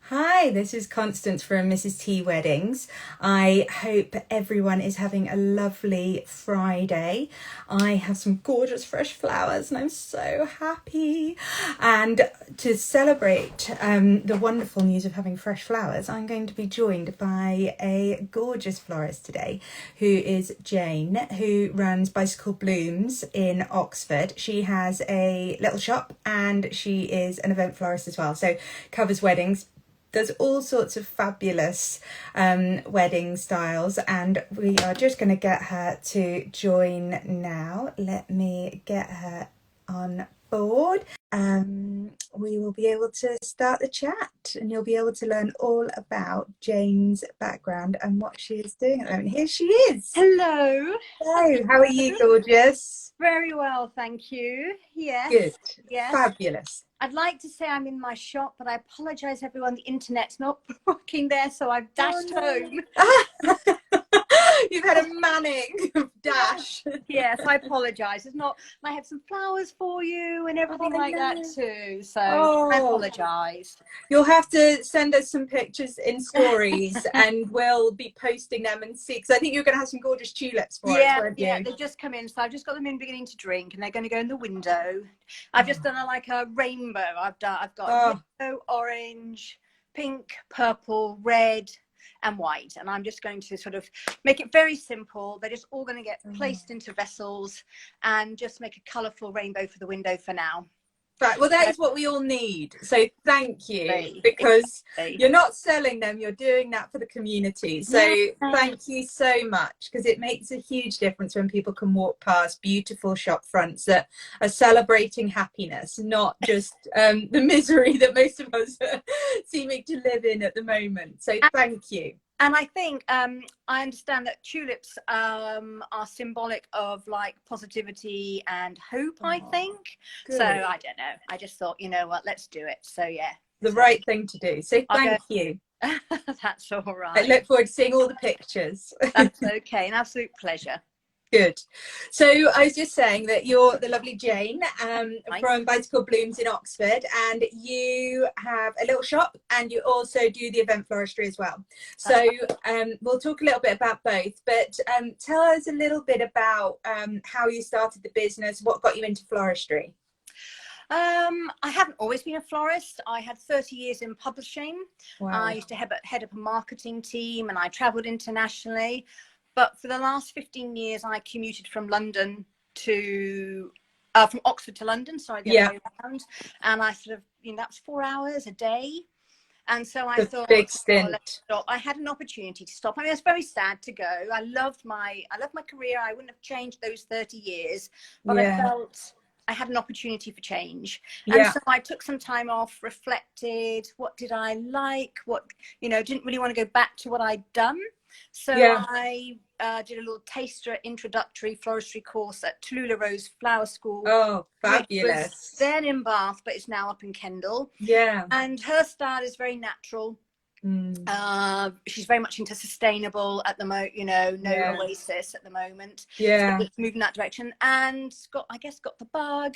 Hi, this is Constance from Mrs. T Weddings. I hope everyone is having a lovely Friday. I have some gorgeous fresh flowers and I'm so happy. And to celebrate the wonderful news of having fresh flowers, I'm going to be joined by a gorgeous florist today who is Jane, who runs Bicycle Blooms in Oxford. She has a little shop and she is an event florist as well, so covers weddings. There's all sorts of fabulous wedding styles, and we are just going to get her to join now. Let me get her on board. We will be able to start the chat and you'll be able to learn all about Jane's background and what she is doing at the moment. Here she is. Hello. Hello, how are you, gorgeous? Very well, thank you. Yes. Good. Yes. Fabulous. I'd like to say I'm in my shop, but I apologise, everyone. The internet's not working there, so I've dashed home. You've had a manic dash. Yes, I apologise. It's not. I had some flowers for you and everything that too. So I apologise. You'll have to send us some pictures in stories, and we'll be posting them and see. Because I think you're going to have some gorgeous tulips for us, won't you? Yeah, they've just come in, so I've just got them in beginning to drink, and they're going to go in the window. I've just done a rainbow. I've got yellow, orange, pink, purple, red, and white, and I'm just going to sort of make it very simple. They're just all going to get placed into vessels and just make a colourful rainbow for the window for now. Right, well, that is what we all need. So thank you, because you're not selling them, you're doing that for the community. So thank you so much, because it makes a huge difference when people can walk past beautiful shop fronts that are celebrating happiness, not just the misery that most of us are seeming to live in at the moment. So thank you. And I think I understand that tulips are symbolic of like positivity and hope, I think. Good. So I don't know. I just thought, you know what, let's do it. So yeah. The right thing to do. So thank you. That's all right. I look forward to seeing all the pictures. That's okay. An absolute pleasure. Good. So I was just saying that you're the lovely Jane from Bicycle Blooms in Oxford, and you have a little shop and you also do the event floristry as well. So we'll talk a little bit about both, but tell us a little bit about how you started the business, what got you into floristry. I haven't always been a florist. I had 30 years in publishing. Wow. I used to head up a marketing team and I travelled internationally. But for the last 15 years, I commuted from London to, from Oxford to London, sorry, the other way around. And I sort of, that was 4 hours a day. And so I thought, big stint. Let's stop. I had an opportunity to stop. I mean, it's very sad to go. I loved my career. I wouldn't have changed those 30 years, but I felt I had an opportunity for change. And so I took some time off, reflected, what did I like? What, didn't really want to go back to what I'd done. So I did a little taster introductory floristry course at Tallulah Rose Flower School. Oh, fabulous. Then in Bath, but it's now up in Kendal. Yeah. And her style is very natural. She's very much into sustainable at the moment, no oasis at the moment. Yeah. So it's moving that direction, and got the bug,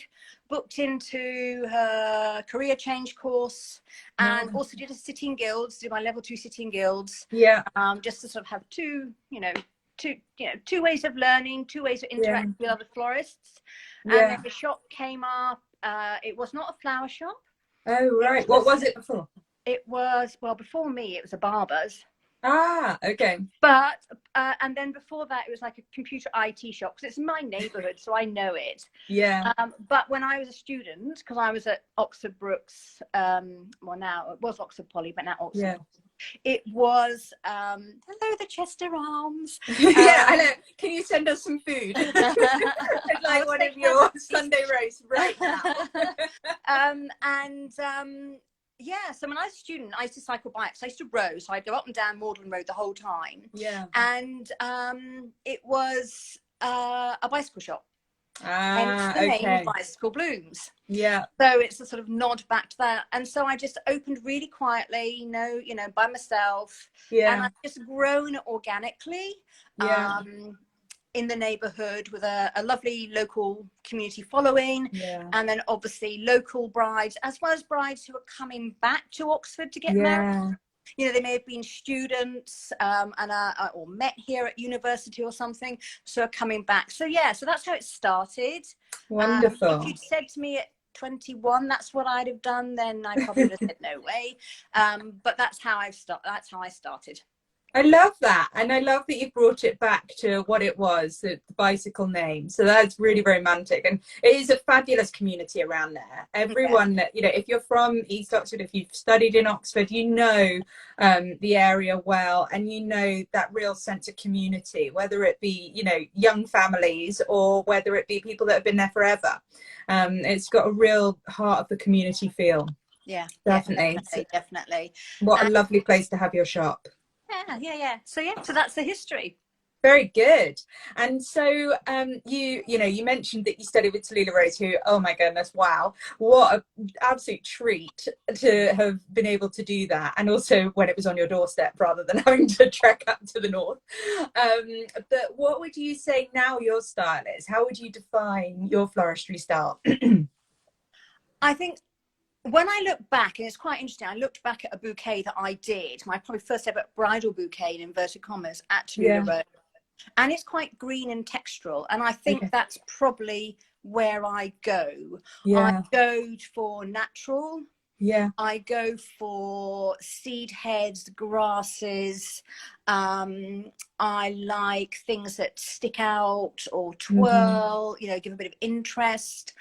booked into her career change course, and also did a City and Guilds, did my level 2 City and Guilds. Yeah. Just to sort of have two ways of learning, 2 ways of interacting with other florists. And then the shop came up. It was not a flower shop. Oh, right. What was it before? It was, before me, it was a barber's. Ah, okay. But, and then before that, it was like a computer IT shop, because it's my neighbourhood, so I know it. Yeah. But when I was a student, because I was at Oxford Brookes, now it was Oxford Poly, but now Oxford. Yeah. It was, hello, the Chester Arms. I know. Can you send us some food? I'd like one of your Sunday roasts right now. So when I was a student, I used to cycle bikes. I used to row, so I'd go up and down Magdalen Road the whole time. Yeah. And it was a bicycle shop. Hence the name Bicycle Blooms. Yeah. So it's a sort of nod back to that. And so I just opened really quietly, by myself. Yeah. And I've just grown organically. Yeah. in the neighborhood with a lovely local community following. And then obviously local brides, as well as brides who are coming back to Oxford to get married. You know, they may have been students or met here at university or something, so are coming back. So yeah, so that's how it started. Wonderful. If you'd said to me at 21 that's what I'd have done, then I probably would have said no way. But that's how I started. I love that, and I love that you brought it back to what it was, the bicycle name. So that's really romantic, and it is a fabulous community around there. Everyone, you know, if you're from East Oxford, if you've studied in Oxford, you know the area well, and you know that real sense of community, whether it be, you know, young families or whether it be people that have been there forever. It's got a real heart of the community feel. Yeah, definitely. Definitely. What a lovely place to have your shop. Yeah. So that's the history. Very good. And so you mentioned that you studied with Tallulah Rose, who, oh my goodness, wow, what an absolute treat to have been able to do that, and also when it was on your doorstep rather than having to trek up to the north. But what would you say now your style is? How would you define your floristry style? I think when I look back, and it's quite interesting, I looked back at a bouquet that I did, my probably first ever bridal bouquet in inverted commas at Tallulah Rose, and it's quite green and textural, and I think that's probably where I go. I go for natural. I go for seed heads, grasses. I like things that stick out or twirl, you know, give a bit of interest.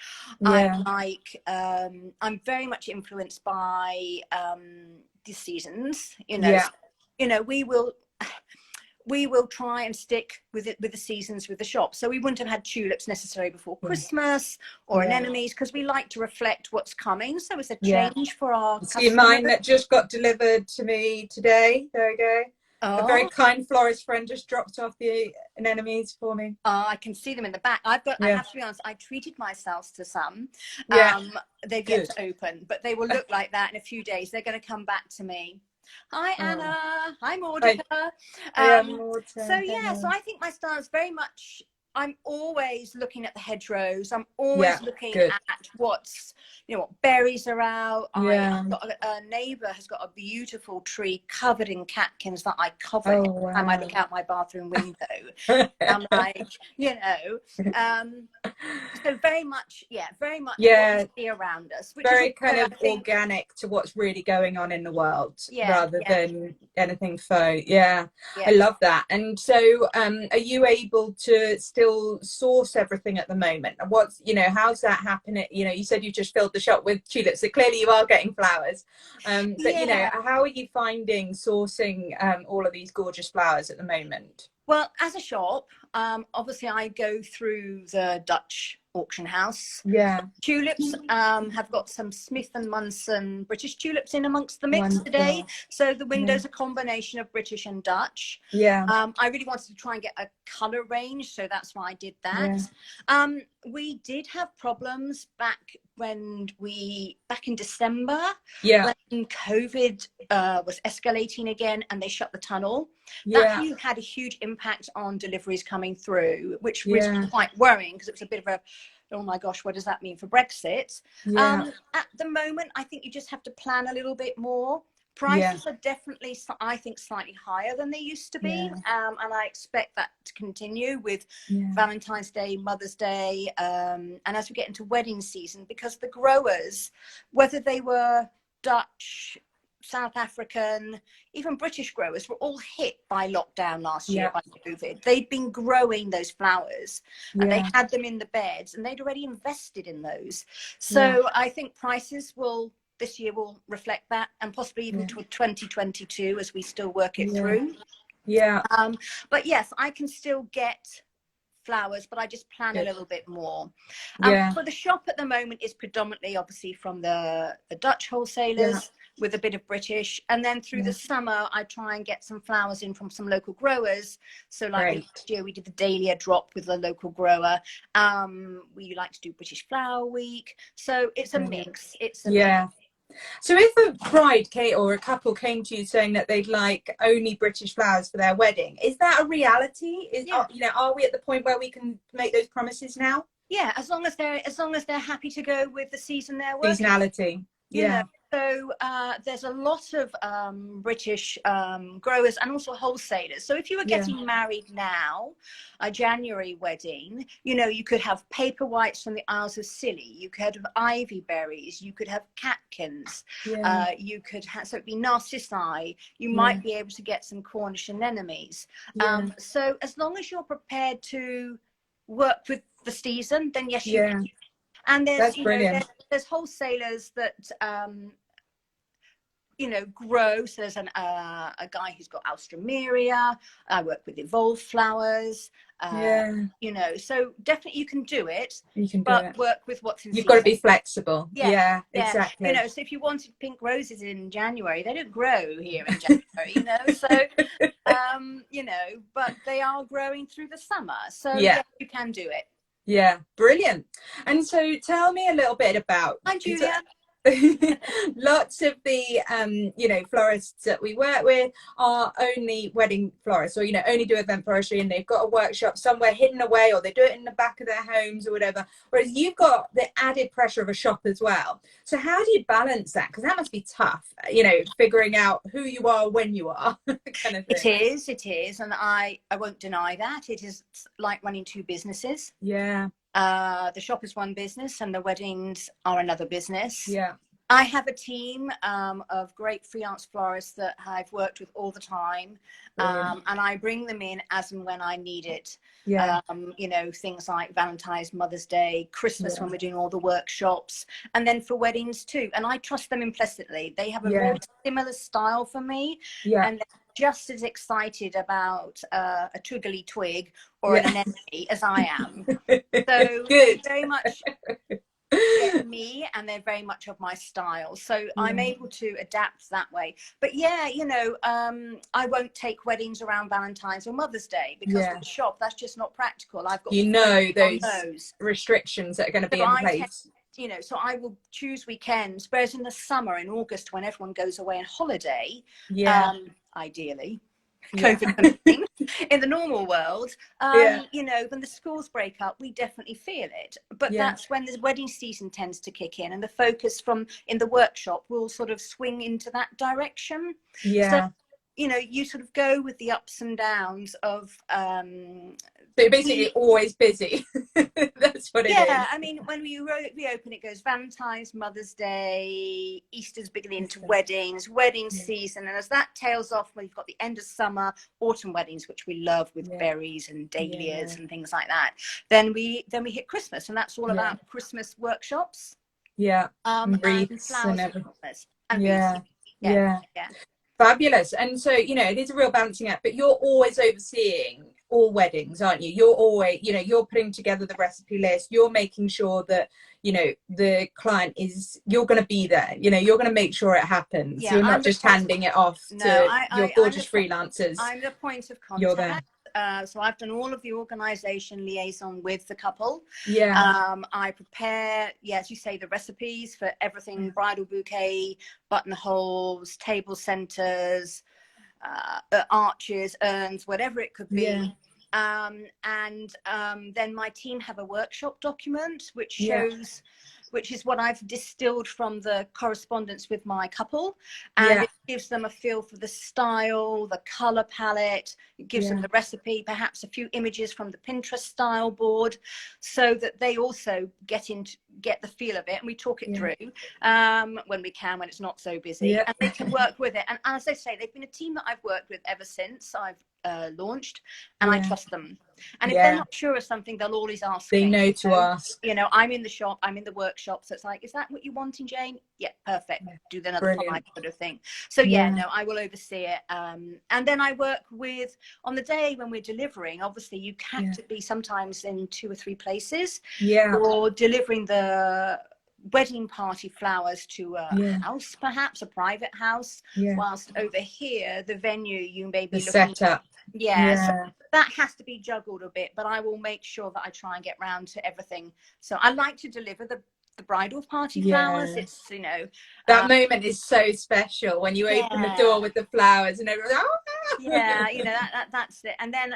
I like, I'm very much influenced by the seasons, you know. You know, we will try and stick with it, with the seasons, with the shop. So we wouldn't have had tulips necessarily before Christmas or anemones, because we like to reflect what's coming. So it's a change for our customers. See mine that just got delivered to me today. There we go. A very kind florist friend just dropped off the anemones for me. I can see them in the back. I have to be honest, I treated myself to some. They've yet to open, but they will look like that in a few days. They're going to come back to me. Hi Anna. Hi Mordecai. So I think my style is very much, I'm always looking at the hedgerows. I'm always looking at what's, you know, what berries are out. I've got a neighbour has got a beautiful tree covered in catkins that I cover every time I look out my bathroom window. I'm like, you know, so very much what we see around us, which very is kind of organic to what's really going on in the world, rather than anything faux. I love that. And so are you able to still source everything at the moment? And what's, you know, how's that happening? You know, you said you just filled the shop with tulips, so clearly you are getting flowers, but you know, how are you finding sourcing all of these gorgeous flowers at the moment? Well, as a shop, obviously I go through the Dutch auction house. Tulips have got some Smith and Munson British tulips in amongst the mix today. So the window's a combination of British and Dutch. I really wanted to try and get a colour range, so that's why I did that. We did have problems back in December when COVID was escalating again and they shut the tunnel. That had a huge impact on deliveries coming through, which was quite worrying, because it was a bit of a, oh my gosh, what does that mean for Brexit? At the moment, I think you just have to plan a little bit more. Prices are definitely, I think, slightly higher than they used to be, and I expect that to continue with Valentine's Day, Mother's Day, and as we get into wedding season, because the growers, whether they were Dutch, South African, even British growers, were all hit by lockdown last year, by COVID. They'd been growing those flowers and they had them in the beds and they'd already invested in those. So I think prices this year will reflect that, and possibly even to 2022 as we still work it through. But yes, I can still get flowers, but I just plan a little bit more. For the shop at the moment is predominantly obviously from the Dutch wholesalers with a bit of British, and then through the summer I try and get some flowers in from some local growers. So like last year we did the dahlia drop with a local grower. We like to do British Flower Week, so it's a mix. It's a mix. So if a bride came, or a couple came to you saying that they'd like only British flowers for their wedding, is that a reality? Are we at the point where we can make those promises now? Yeah, as long as they're happy to go with the season they're working. Seasonality. Yeah. So there's a lot of British growers and also wholesalers. So if you were getting married now, a January wedding, you could have paper whites from the Isles of Scilly, you could have ivy berries, you could have catkins, you could have, so it'd be narcissi, you might be able to get some Cornish anemones. So as long as you're prepared to work with the season, then yes, you can. And there's there's wholesalers that grow. So there's a guy who's got alstroemeria. I work with evolved flowers. So definitely you can do it. But work with what's in season. You've got to be flexible. Yeah, exactly. So if you wanted pink roses in January, they don't grow here in January. So but they are growing through the summer. So you can do it. Yeah, brilliant. And so tell me a little bit about... Hi, Julia. Lots of the florists that we work with are only wedding florists, or only do event floristry, and they've got a workshop somewhere hidden away, or they do it in the back of their homes or whatever, whereas you've got the added pressure of a shop as well. So how do you balance that? Because that must be tough, figuring out who you are when you are kind of thing. It is, and I won't deny that it is like running two businesses. The shop is one business and the weddings are another business. I have a team of great freelance florists that I've worked with all the time, and I bring them in as and when I need it. Things like Valentine's, Mother's Day, Christmas, when we're doing all the workshops, and then for weddings too. And I trust them implicitly. They have a very similar style for me, and they're just as excited about a twiggly twig or an anemone as I am. So they very much get me, and they're very much of my style. So I'm able to adapt that way. But I won't take weddings around Valentine's or Mother's Day because for the shop that's just not practical. I've got those restrictions that are going to be in place. So I will choose weekends, whereas in the summer, in August, when everyone goes away on holiday, ideally, COVID in the normal world, when the schools break up, we definitely feel it. But that's when the wedding season tends to kick in, and the focus in the workshop will sort of swing into that direction. So, you sort of go with the ups and downs of so you're basically always busy. That's what it is. I mean, when we reopen, it goes Valentine's, Mother's Day, Easter's beginning into weddings, wedding season. And as that tails off, we've got the end of summer, autumn weddings, which we love with berries and dahlias and things like that. Then we hit Christmas, and that's all about Christmas workshops. And wreaths and everything. Fabulous. And so, it is a real balancing act, but you're always overseeing all weddings, aren't you? You're always, you're putting together the recipe list. You're making sure that, the client you're going to be there. You're going to make sure it happens. You're not just handing it off to your gorgeous freelancers. I'm the point of contact. You're there. So I've done all of the organisation liaison with the couple. I prepare, as you say, the recipes for everything: bridal bouquet, buttonholes, table centres, arches, urns, whatever it could be. Then my team have a workshop document which shows which is what I've distilled from the correspondence with my couple, and it gives them a feel for the style, the color palette. It gives them the recipe, perhaps a few images from the Pinterest style board, so that they also get the feel of it, and we talk it through when we can, when it's not so busy, and they can work with it. And as I say, they've been a team that I've worked with ever since I've launched, and I trust them. And if they're not sure of something, they'll always ask me. They know to ask. I'm in the shop, I'm in the workshop, so it's like, is that what you're wanting, Jane? Yeah, perfect. Do the another 5 sort of thing. So no, I will oversee it. And then I work with, on the day when we're delivering, obviously you have to be sometimes in 2 or 3 places, or delivering the wedding party flowers to a house, perhaps a private house, whilst over here the venue you may be looking setup. So that has to be juggled a bit, but I will make sure that I try and get round to everything. So I like to deliver the the bridal party flowers. It's, you know, that moment is so special when you open the door with the flowers and everyone's yeah, you know, that's it. And then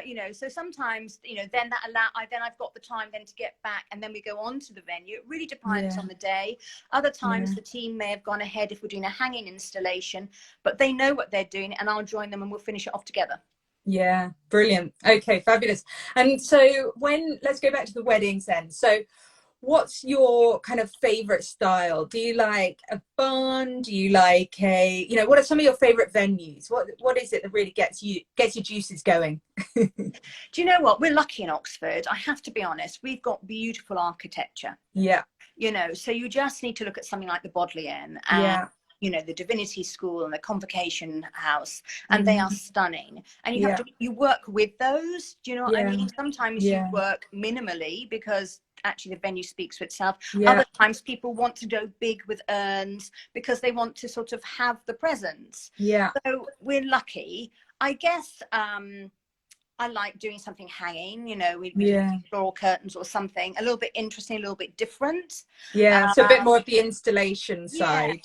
you know, so sometimes, you know, then I've got the time then to get back, and then we go on to the venue. It really depends on the day. Other times the team may have gone ahead if we're doing a hanging installation, but they know what they're doing, and I'll join them and we'll finish it off together. Yeah, brilliant. Okay, fabulous. And so let's go back to the weddings then. So what's your kind of favorite style? Do you like a barn? Do you like what are some of your favorite venues? What is it that really gets your juices going? Do you know what? We're lucky in Oxford. I have to be honest. We've got beautiful architecture. Yeah. You know, so you just need to look at something like the Bodleian and you know, the Divinity School and the Convocation House, and they are stunning. And you have to, you work with those. Do you know what I mean? Sometimes you work minimally because actually the venue speaks for itself. Other times people want to go big with urns because they want to sort of have the presence. So we're lucky, I guess. I like doing something hanging, you know, we do floral curtains or something a little bit interesting, a little bit different. So a bit more of the installation side.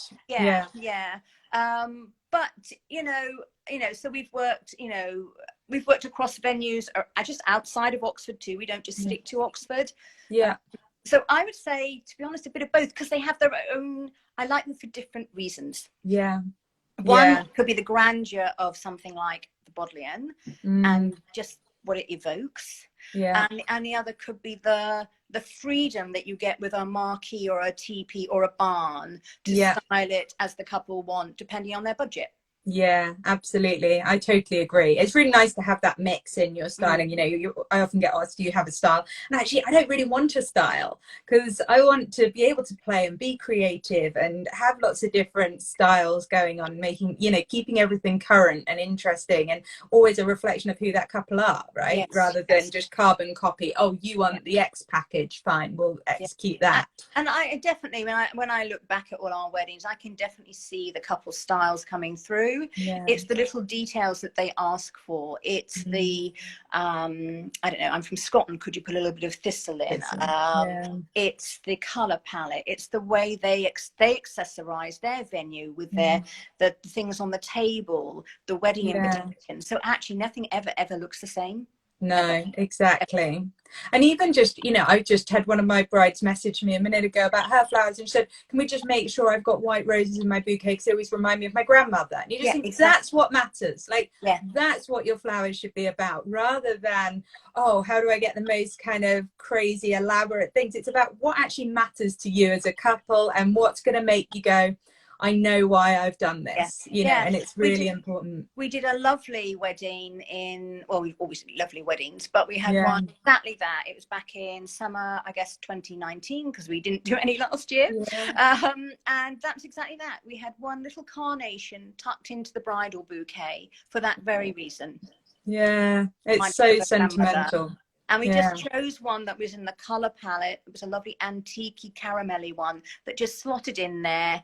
But you know, so we've worked across venues just outside of Oxford too. We don't just stick to Oxford. So I would say, to be honest, a bit of both, because they have their own. I like them for different reasons. One could be the grandeur of something like the Bodleian and just what it evokes. And the other could be the freedom that you get with a marquee or a teepee or a barn to style it as the couple want, depending on their budget. Yeah, absolutely. I totally agree. It's really nice to have that mix in your styling. You know, I often get asked, do you have a style? And actually, I don't really want a style, because I want to be able to play and be creative and have lots of different styles going on, making, you know, keeping everything current and interesting and always a reflection of who that couple are, right? Rather than just carbon copy. Oh, you want the X package? Fine, we'll execute that. And I definitely, when I look back at all our weddings, I can definitely see the couple styles coming through. It's the little details that they ask for. It's the I don't know, I'm from Scotland, could you put a little bit of thistle in? It's the color palette. It's the way they accessorize their venue with the things on the table, the wedding invitation. So actually nothing ever looks the same. No, exactly. And even just, you know, I just had one of my brides message me a minute ago about her flowers, and she said, can we just make sure I've got white roses in my bouquet, because they always remind me of my grandmother. And you just think that's what matters. Like, that's what your flowers should be about, rather than, oh, how do I get the most kind of crazy, elaborate things? It's about what actually matters to you as a couple and what's going to make you go, I know why I've done this, you know, and it's really important. We did a lovely wedding we've always done lovely weddings, but we had one exactly that. It was back in summer, I guess, 2019, because we didn't do any last year. And that's exactly that. We had one little carnation tucked into the bridal bouquet for that very reason. Yeah, it's so sentimental. And we just chose one that was in the color palette. It was a lovely antique-y caramelly one that just slotted in there.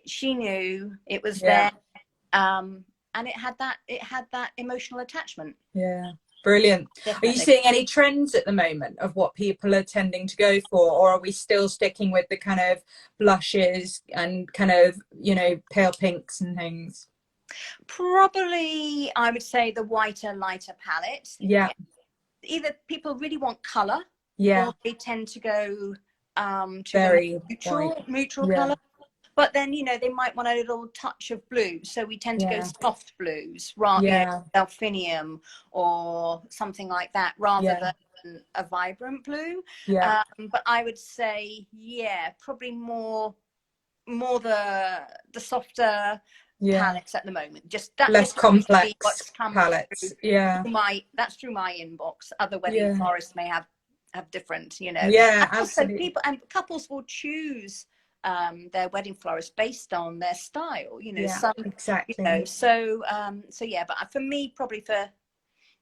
She knew it was there, and it had that emotional attachment. Yeah, brilliant. Definitely. Are you seeing any trends at the moment of what people are tending to go for, or are we still sticking with the kind of blushes and kind of, you know, pale pinks and things? Probably, I would say the whiter, lighter palette. Either people really want color, or they tend to go to very neutral color. But then, you know, they might want a little touch of blue, so we tend to go soft blues, rather than delphinium or something like that, rather than a vibrant blue. But I would say, probably more the softer palettes at the moment. Just that less complex palettes. That's through my inbox. Other wedding florists may have different, you know. And absolutely. People and couples will choose their wedding florist based on their style, you know. Exactly. You know, so but for me, probably for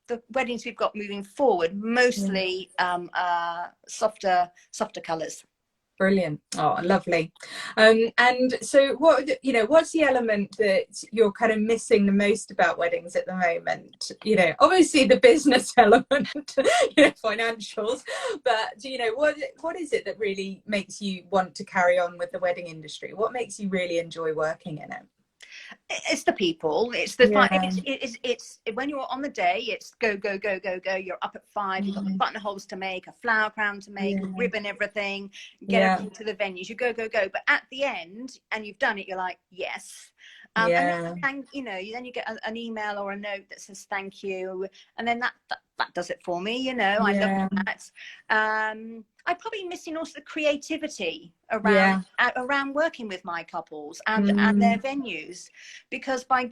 the weddings we've got moving forward, mostly softer colors. Brilliant. Oh, lovely. And so what's the element that you're kind of missing the most about weddings at the moment? Obviously the business element, financials, but what is it that really makes you want to carry on with the wedding industry? What makes you really enjoy working in it? It's the people, it's the fun. It's when you're on the day, it's go go go go go. You're up at 5, you've got the buttonholes to make, a flower crown to make, ribbon everything, get everything to the venues, you go go go. But at the end, and you've done it, you're like, yes. And then then you get an email or a note that says thank you, and then that does it for me. I love that. I'm probably missing also the creativity around working with my couples and their venues, because by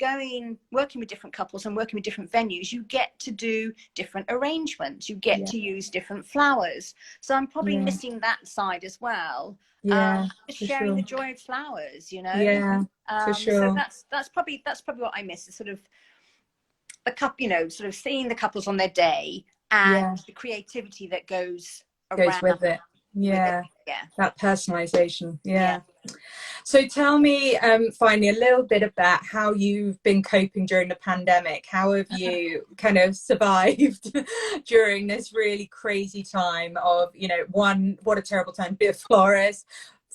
working with different couples and working with different venues, you get to do different arrangements, you get to use different flowers. So I'm probably missing that side as well. Sharing the joy of flowers, for sure. So that's probably what I miss, is sort of the sort of seeing the couples on their day and the creativity that goes with it. That personalization. So tell me finally a little bit about how you've been coping during the pandemic. How have you kind of survived during this really crazy time of, one, what a terrible time to be a florist,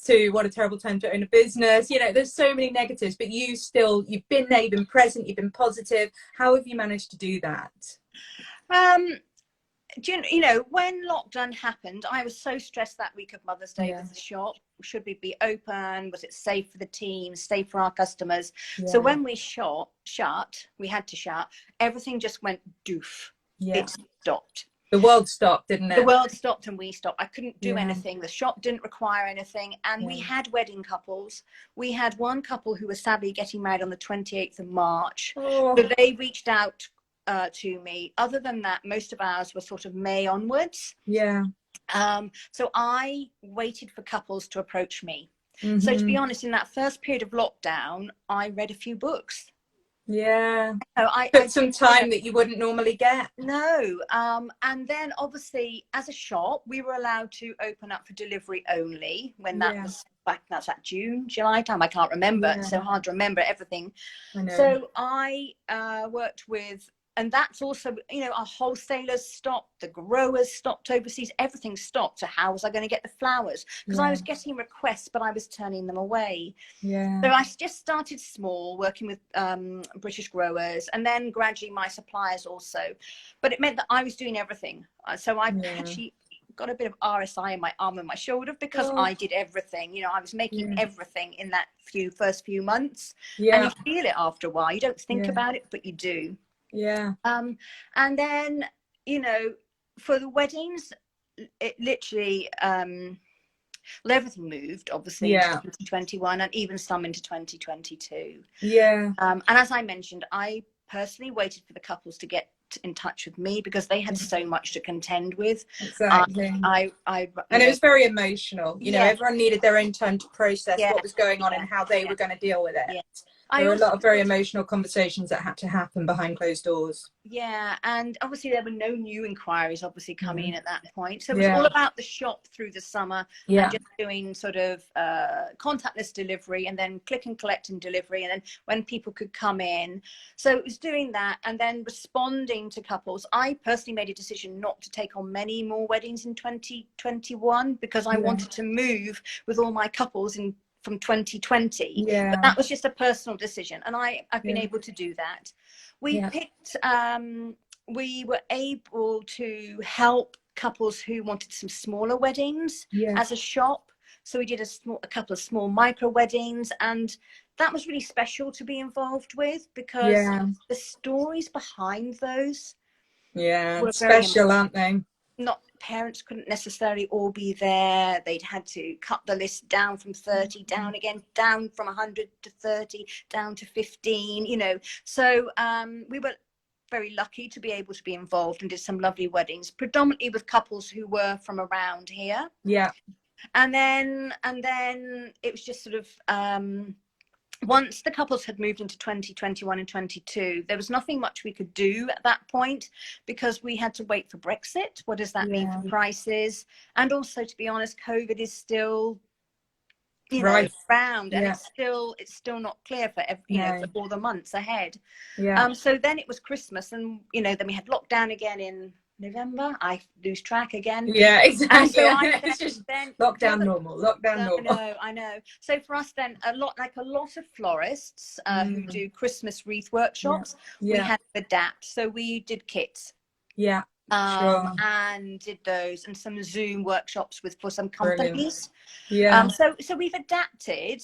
two, what a terrible time to own a business. There's so many negatives, but you've been there, you've been present, you've been positive. How have you managed to do that? When lockdown happened, I was so stressed that week of Mother's Day with the shop. Should we be open? Was it safe for the team? Safe for our customers? So when we we had to shut, everything just went doof. It stopped. The world stopped, didn't it? The world stopped and we stopped. I couldn't do anything. The shop didn't require anything. And we had wedding couples. We had one couple who was sadly getting married on the 28th of March. So they reached out to me. Other than that, most of ours were sort of May onwards. So I waited for couples to approach me. So to be honest, in that first period of lockdown, I read a few books. I took some time that you wouldn't normally get. And then obviously as a shop, we were allowed to open up for delivery only when that was back. That's at June, July time. I can't remember. It's so hard to remember everything. So I worked with, and that's also, our wholesalers stopped, the growers stopped overseas, everything stopped. So how was I going to get the flowers? Because I was getting requests, but I was turning them away. So I just started small, working with British growers, and then gradually my suppliers also. But it meant that I was doing everything. So I actually got a bit of RSI in my arm and my shoulder because I did everything. I was making everything in that first few months. And you feel it after a while. You don't think about it, but you do. And then, for the weddings, it literally, everything moved, obviously, into 2021 and even some into 2022. And as I mentioned, I personally waited for the couples to get in touch with me because they had so much to contend with. Exactly. And it was very emotional. Everyone needed their own time to process what was going on and how they were going to deal with it. There were a lot of very emotional conversations that had to happen behind closed doors. And obviously there were no new inquiries coming in at that point. So it was all about the shop through the summer and just doing sort of contactless delivery and then click and collect and delivery, and then when people could come in. So it was doing that and then responding to couples. I personally made a decision not to take on many more weddings in 2021 because I wanted to move with all my couples from 2020, but that was just a personal decision, and I've been able to do that. We picked, we were able to help couples who wanted some smaller weddings as a shop. So we did a couple of small micro weddings, and that was really special to be involved with because the stories behind those were special, aren't they? Parents couldn't necessarily all be there. They'd had to cut the list down from 30 down again, down from 100 to 30, down to 15, So we were very lucky to be able to be involved and did some lovely weddings, predominantly with couples who were from around here. And then it was just sort of once the couples had moved into 2021 and 22, there was nothing much we could do at that point, because we had to wait for Brexit. What does that mean for prices? And also, to be honest, COVID is still, you know, around, and it's still not clear for for all the months ahead. So then it was Christmas, and then we had lockdown again in November. I lose track again. Yeah, exactly. So it's just lockdown normal. I know. So for us then, a lot of florists who do Christmas wreath workshops, we had to adapt. So we did kits. Yeah. And did those, and some Zoom workshops for some companies. Brilliant. So we've adapted.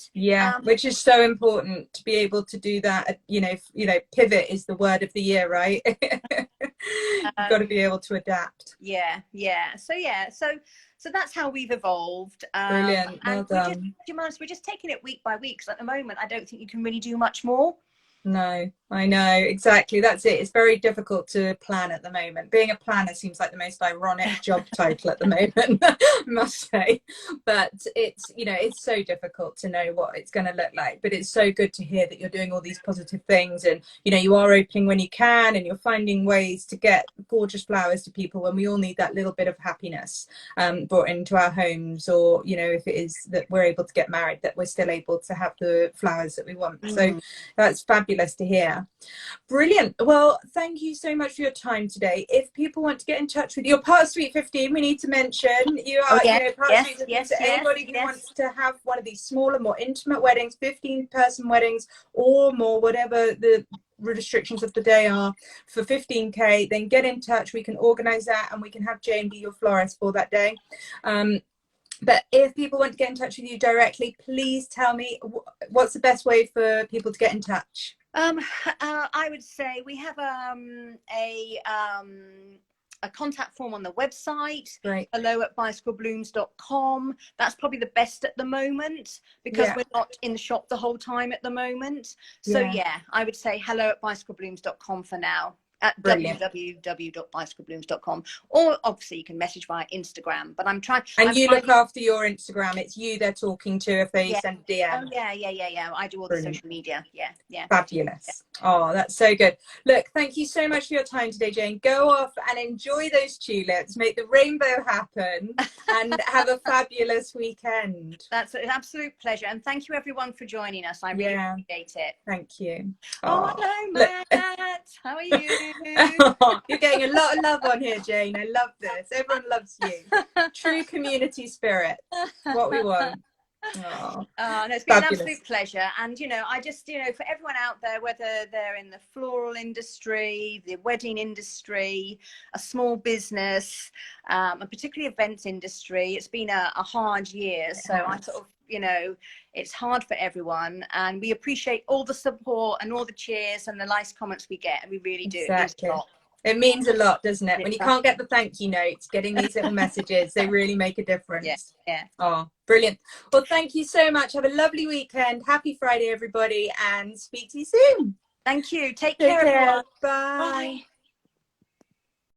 Which is so important to be able to do that. Pivot is the word of the year, right? You've got to be able to adapt. So that's how we've evolved. Brilliant. Well done. We're just taking it week by week, because at the moment I don't think you can really do much more. No, I know, exactly. That's it. It's very difficult to plan at the moment. Being a planner seems like the most ironic job title at the moment, I must say. But it's, it's so difficult to know what it's going to look like. But it's so good to hear that you're doing all these positive things, and, you are opening when you can, and you're finding ways to get gorgeous flowers to people when we all need that little bit of happiness brought into our homes, or, if it is that we're able to get married, that we're still able to have the flowers that we want. So that's fabulous to hear. Brilliant. Well, thank you so much for your time today. If people want to get in touch with you, you're part of Suite 15, we need to mention. You are part of Suite 15. So anybody who wants to have one of these smaller, more intimate weddings, 15-person weddings or more, whatever the restrictions of the day are, for 15k, then get in touch. We can organize that, and we can have Jane be your florist for that day. But if people want to get in touch with you directly, please tell me what's the best way for people to get in touch. I would say we have a contact form on the website. Right. hello@bicycleblooms.com. That's probably the best at the moment, because we're not in the shop the whole time at the moment. So I would say hello@bicycleblooms.com for now. At www.bicycleblooms.com, or obviously you can message via Instagram. But I'm trying. And you look after your Instagram. It's you they're talking to if they send a DM. Oh yeah. I do all the social media. Yeah. Fabulous. Oh, that's so good. Look, thank you so much for your time today, Jane. Go off and enjoy those tulips. Make the rainbow happen, and have a fabulous weekend. That's an absolute pleasure, and thank you everyone for joining us. I really appreciate it. Thank you. Oh, hello, Matt. How are you? You're getting a lot of love on here, Jane. I love this. Everyone loves you. True community spirit. What we want. No, it's been an absolute pleasure. And I just for everyone out there, whether they're in the floral industry, the wedding industry, a small business, and particularly events industry, it's been a hard year. So I sort of it's hard for everyone, and we appreciate all the support and all the cheers and the nice comments we get, and we really do. Exactly. It means a lot, doesn't it? When you can't get the thank you notes, getting these little messages, they really make a difference. Yeah. Oh, brilliant. Well, thank you so much. Have a lovely weekend. Happy Friday, everybody, and speak to you soon. Thank you. Take care, everyone. Bye.